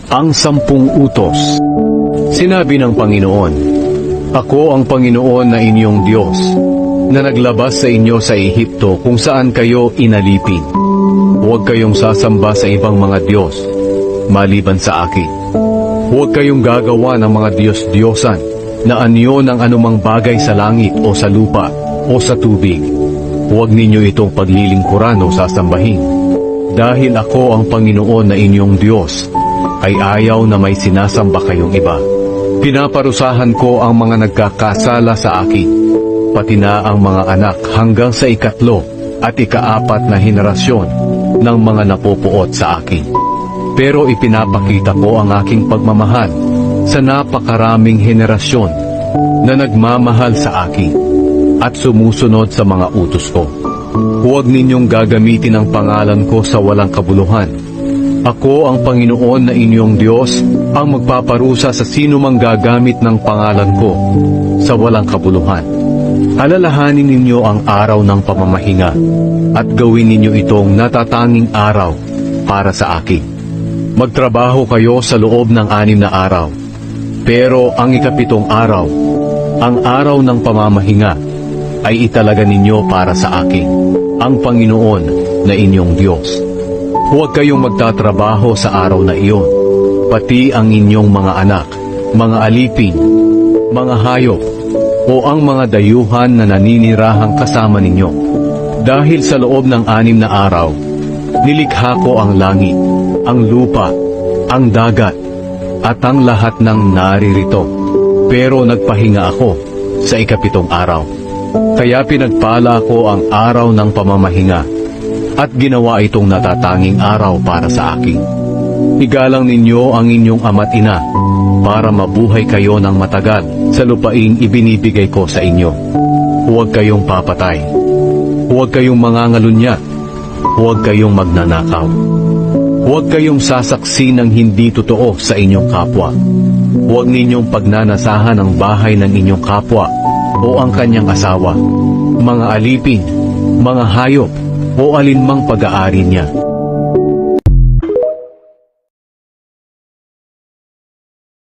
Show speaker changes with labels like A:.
A: Ang 10 utos. Sinabi ng Panginoon, Ako ang Panginoon na inyong Diyos, na naglabas sa inyo sa Ehipto kung saan kayo inalipin. Huwag kayong sasamba sa ibang mga Diyos, maliban sa akin. Huwag kayong gagawa ng mga Diyos-Diyosan na anyo ng anumang bagay sa langit o sa lupa o sa tubig. Huwag ninyo itong paglilingkuran o sasambahin. Dahil ako ang Panginoon na inyong Diyos, ay ayaw na may sinasamba kayong iba. Pinaparusahan ko ang mga nagkakasala sa akin, pati na ang mga anak hanggang sa 3 at 4 na henerasyon ng mga napupuot sa akin. Pero ipinapakita ko ang aking pagmamahal sa napakaraming henerasyon na nagmamahal sa akin at sumusunod sa mga utos ko. Huwag ninyong gagamitin ang pangalan ko sa walang kabuluhan. Ako ang Panginoon na inyong Diyos ang magpaparusa sa sino mang gagamit ng pangalan ko sa walang kabuluhan. Alalahanin ninyo ang araw ng pamamahinga at gawin ninyo itong natatanging araw para sa akin. Magtrabaho kayo sa loob ng 6 na araw, pero ang 7 araw, ang araw ng pamamahinga, ay italaga ninyo para sa akin, ang Panginoon na inyong Diyos. Huwag kayong magtatrabaho sa araw na iyon, pati ang inyong mga anak, mga alipin, mga hayop, o ang mga dayuhan na naninirahang kasama ninyo. Dahil sa loob ng 6 na araw, nilikha ko ang langit, ang lupa, ang dagat, at ang lahat ng naririto. Pero nagpahinga ako sa 7 araw. Kaya pinagpala ko ang araw ng pamamahinga at ginawa itong natatanging araw para sa akin. Igalang ninyo ang inyong ama't ina para mabuhay kayo ng matagal sa lupaing ibinibigay ko sa inyo. Huwag kayong papatay. Huwag kayong mangangalunya. Huwag kayong magnanakaw. Huwag kayong sasaksi ng hindi totoo sa inyong kapwa. Huwag ninyong pagnanasahan ang bahay ng inyong kapwa o ang kanyang asawa, mga alipin, mga hayop, o alinmang pag-aari niya.